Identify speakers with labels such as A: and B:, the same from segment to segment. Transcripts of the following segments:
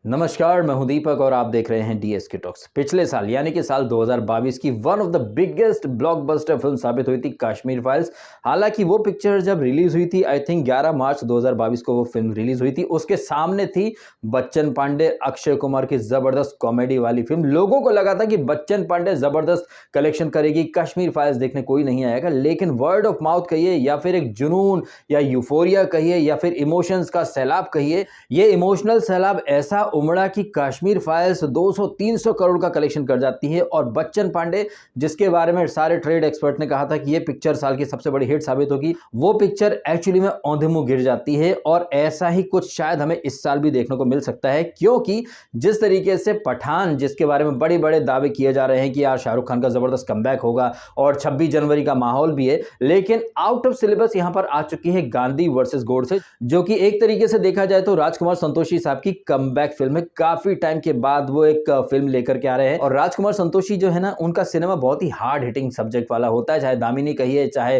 A: नमस्कार, मैं हूं दीपक और आप देख रहे हैं डीएसके टॉक्स। पिछले साल यानी कि साल 2022 की one of the biggest blockbuster film साबित हुई थी कश्मीर फाइल्स। हालांकि वो पिक्चर जब रिलीज हुई थी, आई थिंक 11 मार्च 2022 को वो फिल्म रिलीज हुई थी। उसके सामने थी बच्चन पांडे, अक्षय कुमार की जबरदस्त कॉमेडी वाली फिल्म। लोगों को लगा था कि बच्चन पांडे जबरदस्त कलेक्शन करेगी, कश्मीर फाइल्स देखने कोई नहीं आएगा। लेकिन वर्ड ऑफ माउथ कहिए या फिर एक जुनून या यूफोरिया कहिए या फिर इमोशंस का सैलाब कहिए, ये इमोशनल सैलाब ऐसा उमड़ा कि कश्मीर फाइल्स 200-300 करोड़ का कलेक्शन कर जाती है। और बच्चन पांडे, जिसके बारे में सारे ट्रेड एक्सपर्ट ने कहा था कि यह पिक्चर साल की सबसे बड़ी हिट साबित होगी, वो पिक्चर एक्चुअली में औंधे मुंह गिर जाती है। और ऐसा ही कुछ शायद हमें इस साल भी देखने को मिल सकता है, क्योंकि जिस तरीके से पठान, जिसके बारे में बड़े बड़े दावे किए जा रहे हैं कि यार शाहरुख खान का जबरदस्त कमबैक होगा और 26 जनवरी का माहौल भी है, लेकिन आउट ऑफ सिलेबस यहां पर आ चुकी है गांधी वर्सेस गोडसे, जो कि एक तरीके से देखा जाए तो राजकुमार संतोषी साहब की कमबैक फिल्म है। काफी टाइम के बाद वो एक फिल्म लेकर के आ रहे हैं। और राजकुमार संतोषी जो है ना, उनका सिनेमा बहुत ही हार्ड हिटिंग सब्जेक्ट वाला होता है, चाहे दामिनी कहिए, चाहे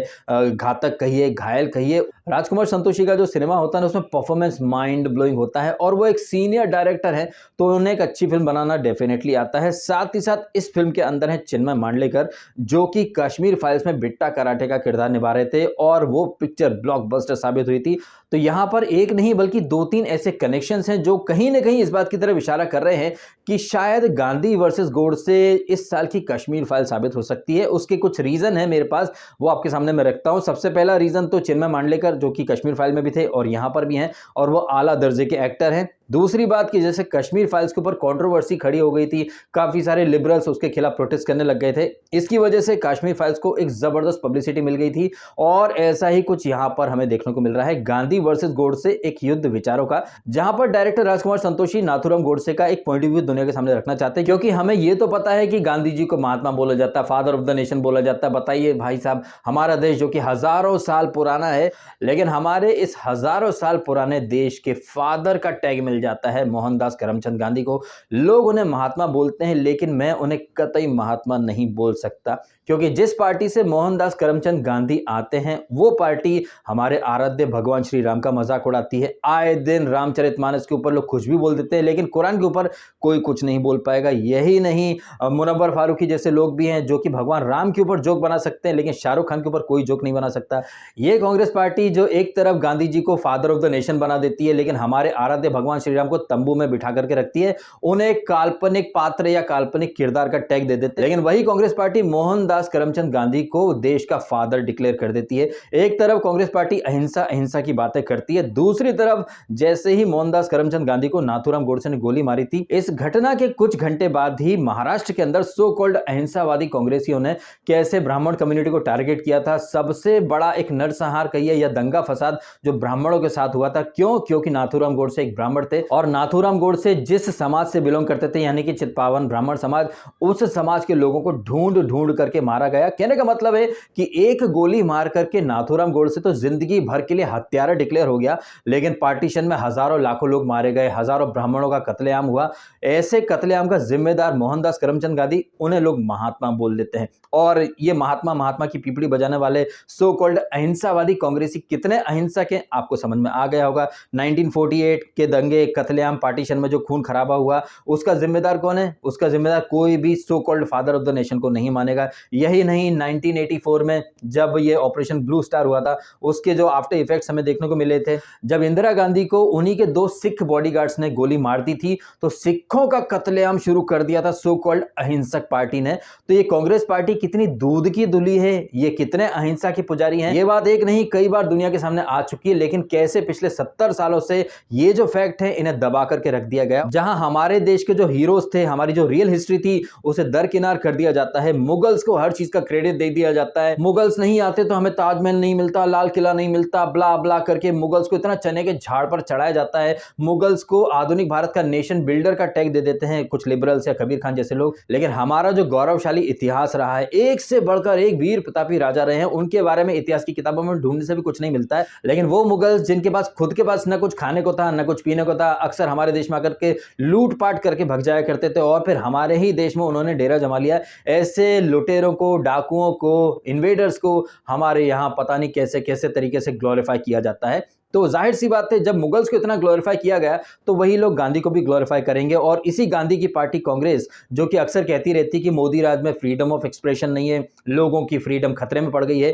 A: घातक कहिए, घायल कहिए। राजकुमार संतोषी का जो सिनेमा होता है ना, उसमें परफॉर्मेंस माइंड ब्लोइंग होता है और वो एक सीनियर डायरेक्टर है, तो उन्हें एक अच्छी फिल्म बनाना डेफिनेटली आता है। साथ ही साथ इस फिल्म के अंदर है चिन्मय मांडलेकर, जो कि कश्मीर फाइल्स में बिट्टा कराटे का किरदार निभा रहे थे और वो पिक्चर ब्लॉकबस्टर साबित हुई थी। तो यहां पर एक नहीं बल्कि 2-3 ऐसे कनेक्शंस हैं जो कहीं ना कहीं इस बात की तरफ इशारा कर रहे हैं कि शायद गांधी वर्सेस गोडसे इस साल की कश्मीर फाइल साबित हो सकती है। उसके कुछ रीजन है मेरे पास, वो आपके सामने मैं रखता हूं। सबसे पहला रीजन तो चिन्मय मांडलेकर, जो कि कश्मीर फाइल में भी थे और यहां पर भी हैं, और वो आला दर्जे के एक्टर हैं। दूसरी बात कि जैसे कश्मीर फाइल्स के ऊपर कंट्रोवर्सी खड़ी हो गई थी, काफी सारे लिबरल्स उसके खिलाफ प्रोटेस्ट करने लग गए थे, इसकी वजह से कश्मीर फाइल्स को एक जबरदस्त पब्लिसिटी मिल गई थी। और ऐसा ही कुछ यहां पर हमें देखने को मिल रहा है, गांधी वर्सेस गोडसे, एक युद्ध विचारों का, जहां पर डायरेक्टर राजकुमार संतोषी नाथुराम गोडसे का एक पॉइंट ऑफ व्यू दुनिया के सामने रखना चाहते हैं। क्योंकि हमें यह तो पता है कि गांधी जी को महात्मा बोला जाता है, फादर ऑफ द नेशन बोला जाता है। बताइए भाई साहब, हमारा देश जो कि हजारों साल पुराना है, लेकिन हमारे इस हजारों साल पुराने देश के फादर का टैग मिल जाता है मोहनदास करमचंद गांधी को। लोग उन्हें महात्मा बोलते हैं, लेकिन मैं उन्हें कतई महात्मा नहीं बोल सकता, क्योंकि जिस पार्टी से मोहनदास करमचंद गांधी आते हैं, वो पार्टी हमारे आराध्य भगवान श्री राम का मजाक उड़ाती है। आए दिन रामचरितमानस के ऊपर लोग कुछ भी बोल देते हैं, लेकिन कुरान के ऊपर कोई कुछ नहीं बोल पाएगा। यही नहीं, मुनव्वर फारूकी जैसे लोग भी हैं जो कि भगवान राम के ऊपर जोक बना सकते हैं, लेकिन शाहरुख खान के ऊपर कोई जोक नहीं बना सकता। ये कांग्रेस पार्टी जो एक तरफ गांधी जी को फादर ऑफ द नेशन बना देती है, लेकिन हमारे आराध्य भगवान श्री राम को तंबू में बिठा करके रखती है, उन्हें काल्पनिक पात्र या काल्पनिक किरदार का टैग दे देते हैं। लेकिन वही कांग्रेस पार्टी मोहनदास करमचंद गांधी को देश का फादर डिक्लेयर कर देती है। एक तरफ कांग्रेस पार्टी अहिंसा अहिंसा की बातें करती है, दूसरी तरफ जैसे ही मोहनदास करमचंद गांधी को नाथुराम गोडसे ने गोली मारी थी, इस घटना के कुछ घंटे बाद ही महाराष्ट्र के अंदर सो कॉल्ड अहिंसावादी कांग्रेसियों ने कैसे ब्राह्मण कम्युनिटी को टारगेट किया था। सबसे बड़ा एक नरसंहार कहिए या दंगा फसाद जो ब्राह्मणों के साथ हुआ था। क्यों? क्योंकि नाथुराम गोडसे एक ब्राह्मण थे और नाथुराम गोडसे जिस समाज से बिलोंग करते थे, यानी कि चित्पावन ब्राह्मण समाज, उस समाज के लोगों को ढूंढ ढूंढ करके मारा गया। कहने का मतलब है कि एक गोली मार करके नाथुराम गोडसे तो जिंदगी भर के लिए हत्यारा डिक्लेयर हो गया, लेकिन पार्टीशन में हजारों लाखों लोग मारे गए, हजारों ब्राह्मणों का कत्लेआम हुआ। ऐसे कत्लेआम का जिम्मेदार मोहनदास करमचंद गांधी, उन्हें लोग महात्मा बोल देते हैं। और ये महात्मा महात्मा की पीपड़ी बजाने वाले सो कॉल्ड अहिंसावादी कांग्रेसी कितने अहिंसक हैं, आपको समझ में आ गया होगा। 1948 के दंगे, कत्लेआम, पार्टीशन में जो खून खराबा हुआ, उसका जिम्मेदार कौन है? उसका जिम्मेदार कोई भी so called father of the nation को नहीं मानेगा। यही नहीं, 1984 में जब ये ऑपरेशन ब्लू स्टार हुआ था, उसके जो आफ्टर इफेक्ट्स हमें देखने को मिले थे, जब इंदिरा गांधी को उन्हीं के 2 सिख बॉडीगार्ड्स ने गोली मार दी थी, तो सिखों का कत्लेआम शुरू कर दिया था सो कॉल्ड अहिंसक पार्टी ने। तो ये कांग्रेस पार्टी कितनी दूध की दुली है, ये कितने अहिंसा के पुजारी हैं, ये बात एक नहीं कई बार दुनिया के सामने आ चुकी है। लेकिन कैसे पिछले 70 सालों से ये जो फैक्ट है, इन्हें दबा करके रख दिया गया। जहां हमारे देश के जो हीरोज थे, हमारी जो रियल हिस्ट्री थी, उसे दरकिनार कर दिया जाता है। मुगल्स को हर चीज का क्रेडिट दे दिया जाता है। मुगल्स नहीं आते तो हमें ताजमहल नहीं मिलता, लाल किला नहीं मिलता, ब्ला ब्ला करके मुगल्स को इतना चने के झाड़ पर चढ़ाया जाता है। मुगल्स को आधुनिक भारत का नेशन बिल्डर का टैग दे देते हैं कुछ लिबरल्स या कबीर खान जैसे लोग। लेकिन हमारा जो गौरवशाली इतिहास रहा है, एक से बढ़कर एक वीर प्रतापी राजा रहे हैं, उनके बारे में इतिहास की किताबों में ढूंढने से भी कुछ नहीं मिलता है। लेकिन वो मुगल्स जिनके पास खुद के पास न कुछ खाने को था, न कुछ पीने को था, नेता अक्सर हमारे देश में आकर के लूटपाट करके भग जाया करते थे और फिर हमारे ही देश में उन्होंने डेरा जमा लिया। ऐसे लुटेरों को, डाकुओं को, इन्वेडर्स को हमारे यहाँ पता नहीं कैसे कैसे तरीके से ग्लोरीफाई किया जाता है। तो जाहिर सी बात है, जब मुगल्स को इतना ग्लोरीफाई किया गया तो वही लोग गांधी को भी ग्लोरीफाई करेंगे। और इसी गांधी की पार्टी कांग्रेस, जो कि अक्सर कहती रहती कि मोदी राज में फ्रीडम ऑफ एक्सप्रेशन नहीं है, लोगों की फ्रीडम खतरे में पड़ गई है,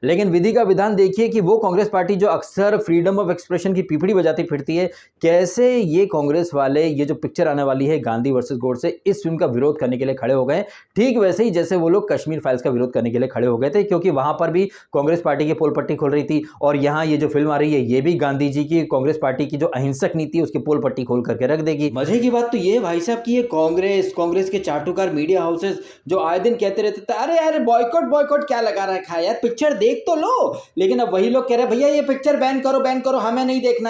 A: लेकिन विधि का विधान देखिए कि वो कांग्रेस पार्टी जो अक्सर फ्रीडम ऑफ एक्सप्रेशन की पीपड़ी बजाती फिरती है, कैसे ये कांग्रेस वाले ये जो पिक्चर आने वाली है गांधी वर्सेस गोडसे, इस फिल्म का विरोध करने के लिए खड़े हो गए। ठीक वैसे ही जैसे वो लोग कश्मीर फाइल्स का विरोध करने के लिए खड़े हो गए थे, क्योंकि वहां पर भी कांग्रेस पार्टी की पोल पट्टी खोल रही थी। और यहाँ ये जो फिल्म आ रही है ये भी गांधी जी की, कांग्रेस पार्टी की जो अहिंसक नीति है उसकी पोल पट्टी खोल करके रख देगी। मजे की बात तो ये है भाई साहब कि ये कांग्रेस के चाटुकार मीडिया हाउसेस जो आए दिन कहते रहते थे अरे यार बॉयकॉट बॉयकॉट क्या लगा रखा है यार, पिक्चर देख तो लो, लेकिन अब वही लोग कह रहे हैं भैया ये पिक्चर बैन करो, हमें नहीं देखना।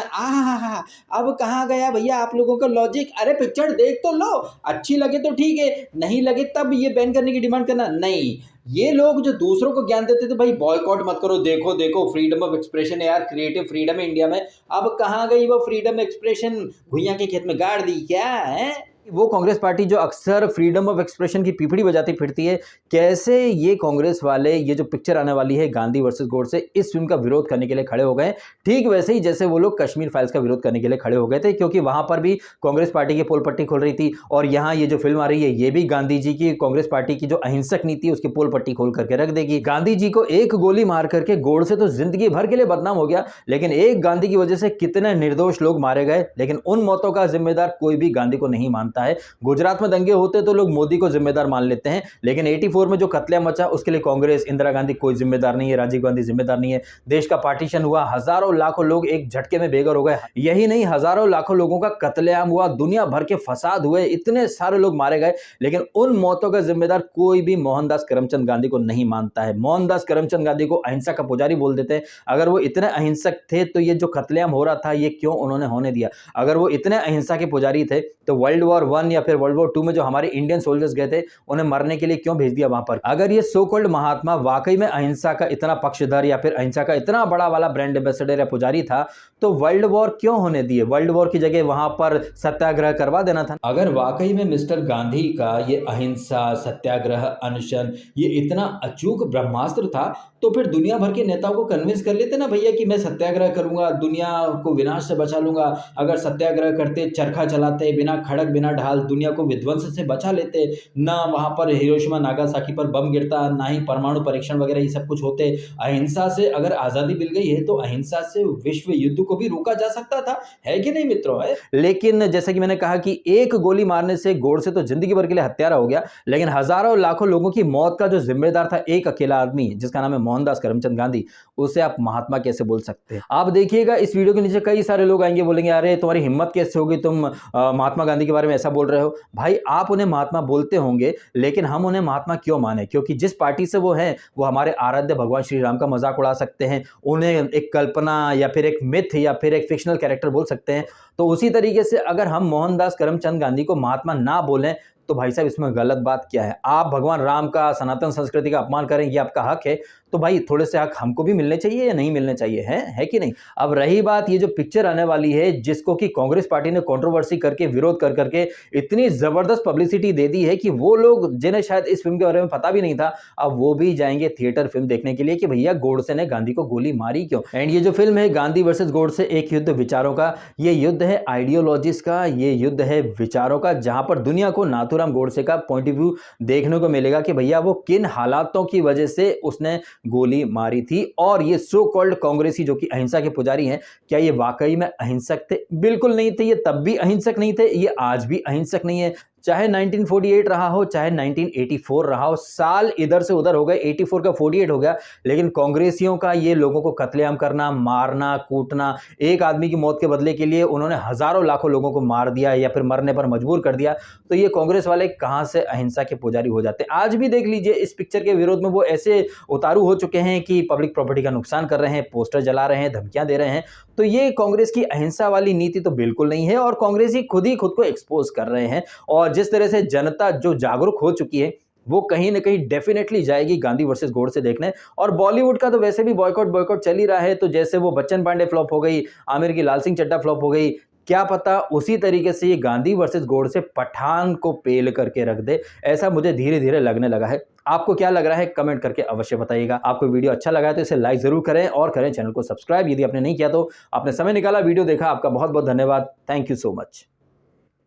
A: अब कहां गया भैया आप लोगों का लॉजिक? अरे पिक्चर देख तो लो, अच्छी लगे तो ठीक है, नहीं लगे तब ये बैन करने की डिमांड करना नहीं। ये लोग जो दूसरों को ज्ञान देते थे भाई बॉयकॉट मत करो, देखो देखो फ्रीडम ऑफ एक्सप्रेशन है यार, क्रिएटिव फ्रीडम है इंडिया में, अब कहां गई वो फ्रीडम एक्सप्रेशन? भुइयां के खेत में गाड़ दी क्या है? वो कांग्रेस पार्टी जो अक्सर फ्रीडम ऑफ एक्सप्रेशन की पीपड़ी बजाती फिरती है, कैसे ये कांग्रेस वाले ये जो पिक्चर आने वाली है गांधी वर्सेस गोडसे, इस फिल्म का विरोध करने के लिए खड़े हो गए। ठीक वैसे ही जैसे वो लोग कश्मीर फाइल्स का विरोध करने के लिए खड़े हो गए थे, क्योंकि वहां पर भी कांग्रेस पार्टी की पोल पट्टी खोल रही थी। और यहाँ ये जो फिल्म आ रही है ये भी गांधी जी की, कांग्रेस पार्टी की जो अहिंसक नीति है उसकी पोल पट्टी खोल करके रख देगी। गांधी जी को एक गोली मार करके गोडसे तो जिंदगी भर के लिए बदनाम हो गया, लेकिन एक गांधी की वजह से कितने निर्दोष लोग मारे गए, लेकिन उन मौतों का जिम्मेदार कोई भी गांधी को नहीं मानता है। गुजरात में दंगे होते तो लोग मोदी को जिम्मेदार मान लेते हैं, लेकिन 84 में जो कत्लेआम मचा उसके लिए कांग्रेस, इंदिरा गांधी कोई जिम्मेदार नहीं है, राजीव गांधी जिम्मेदार नहीं है। देश का पार्टीशन हुआ, हजारों लाखों लोग एक झटके में बेघर हो गए। यही नहीं, हजारों लाखों लोगों का कत्लेआम हुआ, दुनिया भर के फसाद हुए, इतने सारे लोग मारे गए, लेकिन उन मौतों का जिम्मेदार कोई भी मोहनदास करमचंद गांधी को नहीं मानता है। मोहनदास करमचंद गांधी को अहिंसा का पुजारी बोल देते हैं। अगर वो इतने अहिंसक थे तो ये जो कत्लेआम हो रहा था ये क्यों उन्होंने होने दिया? अगर वो इतने अहिंसा के पुजारी थे तो वर्ल्ड वॉर 1 या फिर वर्ल्ड वॉर 2 में जो हमारे इंडियन सोल्जर्स गए थे उन्हें मरने के लिए क्यों भेज दिया वहां पर? अगर ये सो कॉल्ड महात्मा वाकई में अहिंसा का इतना पक्षधर या फिर अहिंसा का इतना बड़ा वाला ब्रांड एम्बेसडर या पुजारी था तो वर्ल्ड वॉर क्यों होने दिए? वर्ल्ड वॉर की जगह वहां पर सत्याग्रह करवा देना था। अगर वाकई में मिस्टर गांधी का ये अहिंसा, सत्याग्रह, अनशन ये इतना अचूक ब्रह्मास्त्र था तो फिर दुनिया भर के नेताओं को कन्विंस कर लेते ना भैया कि मैं सत्याग्रह करूंगा, दुनिया को विनाश से बचा लूंगा। अगर सत्याग्रह करते, चरखा चलाते, बिना खड़क बिना ढाल दुनिया को विध्वंस से बचा लेते, ना वहां पर हिरोशिमा नागासाकी पर बम गिरता, ना ही परमाणु परीक्षण वगैरह ये सब कुछ होते। अहिंसा से अगर आजादी मिल गई है तो अहिंसा से विश्व युद्ध को भी रोका जा सकता था, है कि नहीं मित्रों? है। लेकिन जैसा कि मैंने कहा कि एक गोली मारने से गोडसे तो जिंदगी भर के लिए हत्यारा हो गया, लेकिन हजारों लाखों लोगों की मौत का जो जिम्मेदार था एक अकेला आदमी जिसका नाम है मोहनदास करमचंद गांधी, उसे आप महात्मा कैसे बोल सकते हैं? आप देखिएगा इस वीडियो के नीचे कई सारे लोग आएंगे, बोलेंगे अरे तुम्हारी हिम्मत कैसे होगी, तुम महात्मा गांधी के बारे में ऐसा बोल रहे हो। भाई आप उन्हें महात्मा बोलते होंगे, लेकिन हम उन्हें महात्मा क्यों माने? क्योंकि जिस पार्टी से वो हैं वो हमारे आराध्य भगवान श्री राम का मजाक उड़ा सकते हैं, उन्हें एक कल्पना या फिर एक मिथ या फिर एक फिक्शनल कैरेक्टर बोल सकते हैं। तो उसी तरीके से अगर हम मोहनदास करमचंद गांधी को महात्मा ना बोलें तो भाई साहब इसमें गलत बात क्या है? आप भगवान राम का, सनातन संस्कृति का अपमान करें, ये आपका हक है, तो भाई थोड़े से हक हमको भी मिलने चाहिए या नहीं मिलने चाहिए? है कि नहीं? अब रही बात ये जो पिक्चर आने वाली है जिसको कि कांग्रेस पार्टी ने कंट्रोवर्सी करके, विरोध कर करके इतनी जबरदस्त पब्लिसिटी दे दी है कि वो लोग जिन्हें शायद इस फिल्म के बारे में पता भी नहीं था, अब वो भी जाएंगे थिएटर फिल्म देखने के लिए कि भैया गोडसे ने गांधी को गोली मारी क्यों। एंड ये जो फिल्म है गांधी वर्सेस गोडसे, एक युद्ध विचारों का, ये युद्ध है आइडियोलॉजीज का, ये युद्ध है विचारों का, जहां पर दुनिया को नाथूराम गोडसे का पॉइंट ऑफ व्यू देखने को मिलेगा कि भैया वो किन हालातों की वजह से उसने गोली मारी थी। और ये सो कॉल्ड कांग्रेसी जो कि अहिंसा के पुजारी हैं, क्या ये वाकई में अहिंसक थे? बिल्कुल नहीं थे। ये तब भी अहिंसक नहीं थे, ये आज भी अहिंसक नहीं है। चाहे 1948 रहा हो, चाहे 1984 रहा हो, साल इधर से उधर हो गए, 84 का 48 हो गया, लेकिन कांग्रेसियों का ये लोगों को कत्लेआम करना, मारना, कूटना, एक आदमी की मौत के बदले के लिए उन्होंने हजारों लाखों लोगों को मार दिया या फिर मरने पर मजबूर कर दिया, तो ये कांग्रेस वाले कहां से अहिंसा के पुजारी हो जाते? आज भी देख लीजिए इस पिक्चर के विरोध में वो ऐसे उतारू हो चुके हैं कि पब्लिक प्रॉपर्टी का नुकसान कर रहे हैं, पोस्टर जला रहे हैं, धमकियां दे रहे हैं। तो ये कांग्रेस की अहिंसा वाली नीति तो बिल्कुल नहीं है, और कांग्रेसी खुद ही खुद को एक्सपोज कर रहे हैं। और जिस तरह से जनता जो जागरूक हो चुकी है, वो कहीं ना कहीं डेफिनेटली जाएगी गांधी वर्सेस गोडसे देखने। और बॉलीवुड का तो वैसे भी बॉयकॉट बॉयकॉट चल ही रहा है, तो जैसे वो बच्चन पांडे फ्लॉप हो गई, आमिर की लाल सिंह चड्ढा फ्लॉप हो गई, क्या पता उसी तरीके से ये गांधी वर्सेस गोडसे पठान को पेल करके रख दे, ऐसा मुझे धीरे धीरे लगने लगा है। आपको क्या लग रहा है कमेंट करके अवश्य बताइएगा। आपको वीडियो अच्छा लगा है तो इसे लाइक जरूर करें और करें चैनल को सब्सक्राइब यदि आपने नहीं किया तो। आपने समय निकाला, वीडियो देखा, आपका बहुत बहुत धन्यवाद। Thank you so much.